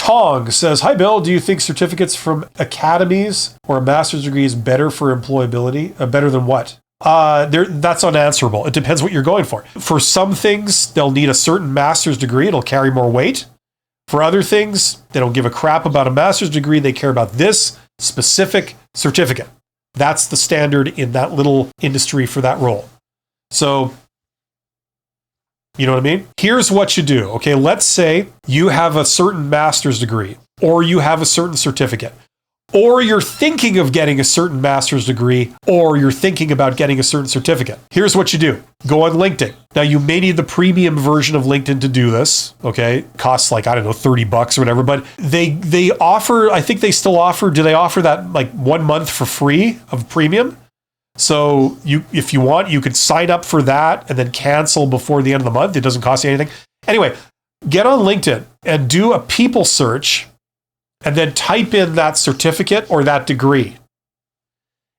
Tong says, hi, Bill. Do you think certificates from academies or a master's degree is better for employability? Better than what? That's unanswerable. It depends what you're going for. For some things, they'll need a certain master's degree. It'll carry more weight. For other things, they don't give a crap about a master's degree. They care about this specific certificate. That's the standard in that little industry for that role. So, you know what I mean? Here's what you do. Okay, let's say you have a certain master's degree, or you have a certain certificate, or you're thinking of getting a certain master's degree, or you're thinking about getting a certain certificate. Here's what you do. Go on LinkedIn. Now, you may need the premium version of LinkedIn to do this, okay? It costs like, I don't know, $30 or whatever, but they offer, I think they still offer, do they offer that like 1 month for free of premium? So if you want, you could sign up for that and then cancel before the end of the month. It doesn't cost you anything. Anyway, get on LinkedIn and do a people search and then type in that certificate or that degree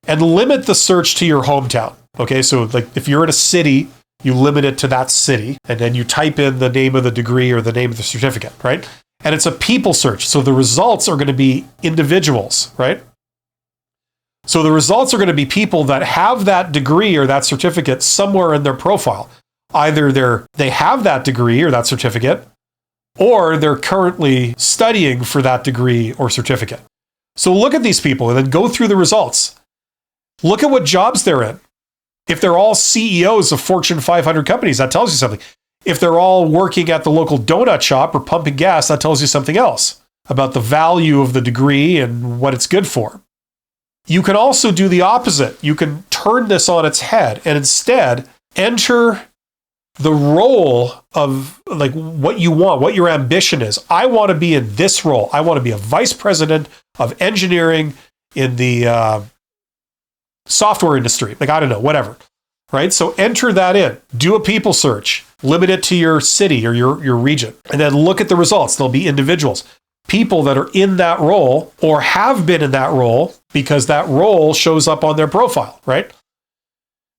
and limit the search to your hometown. Okay, so like if you're in a city, you limit it to that city and then you type in the name of the degree or the name of the certificate, right? And it's a people search. So the results are going to be individuals, right? So the results are going to be people that have that degree or that certificate somewhere in their profile. Either they have that degree or that certificate, or they're currently studying for that degree or certificate. So look at these people and then go through the results. Look at what jobs they're in. If they're all CEOs of Fortune 500 companies, that tells you something. If they're all working at the local donut shop or pumping gas, that tells you something else about the value of the degree and what it's good for. You can also do the opposite. You can turn this on its head and instead enter the role of like what you want, what your ambition is. I want to be in this role. I want to be a vice president of engineering in the software industry. Like, I don't know, whatever, right? So enter that in. Do a people search. Limit it to your city or your region. And then look at the results. There'll be individuals. People that are in that role or have been in that role because that role shows up on their profile, right?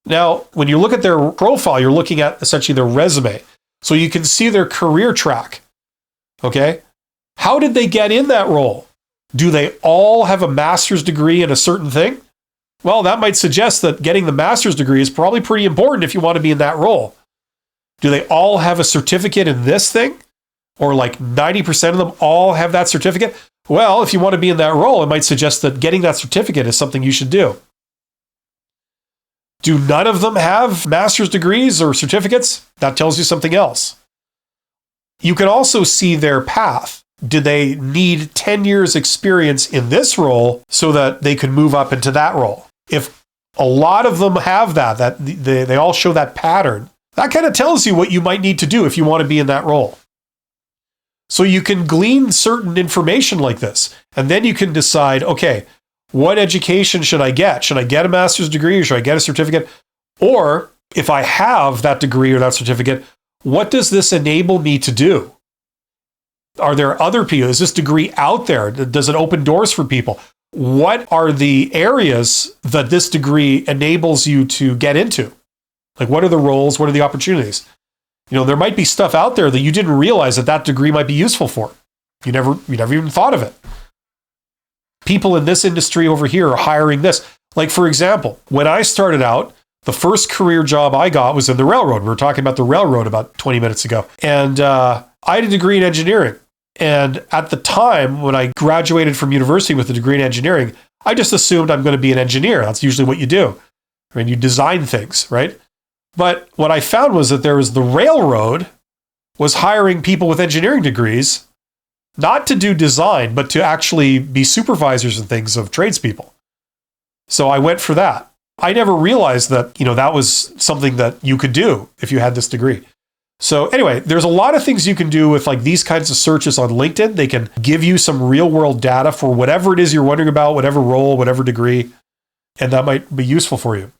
Now, when you look at their profile, you're looking at essentially their resume. So you can see their career track, okay? How did they get in that role? Do they all have a master's degree in a certain thing? Well, that might suggest that getting the master's degree is probably pretty important if you want to be in that role. Do they all have a certificate in this thing? Or like 90% of them all have that certificate? Well, if you want to be in that role, it might suggest that getting that certificate is something you should do. Do none of them have master's degrees or certificates? That tells you something else. You can also see their path. Do they need 10 years experience in this role so that they can move up into that role? If a lot of them have that they all show that pattern, that kind of tells you what you might need to do if you want to be in that role. So you can glean certain information like this, and then you can decide, okay, what education should I get? Should I get a master's degree or should I get a certificate? Or if I have that degree or that certificate, what does this enable me to do? Are there other people? Is this degree out there? Does it open doors for people? What are the areas that this degree enables you to get into? Like, what are the roles? What are the opportunities? You know, there might be stuff out there that you didn't realize that degree might be useful for. You never even thought of it. People in this industry over here are hiring this. Like, for example, when I started out, the first career job I got was in the railroad. We were talking about the railroad about 20 minutes ago. And I had a degree in engineering. And at the time, when I graduated from university with a degree in engineering, I just assumed I'm going to be an engineer. That's usually what you do. I mean, you design things, right? But what I found was that the railroad was hiring people with engineering degrees, not to do design, but to actually be supervisors and things of tradespeople. So I went for that. I never realized that, that was something that you could do if you had this degree. So anyway, there's a lot of things you can do with like these kinds of searches on LinkedIn. They can give you some real world data for whatever it is you're wondering about, whatever role, whatever degree, and that might be useful for you.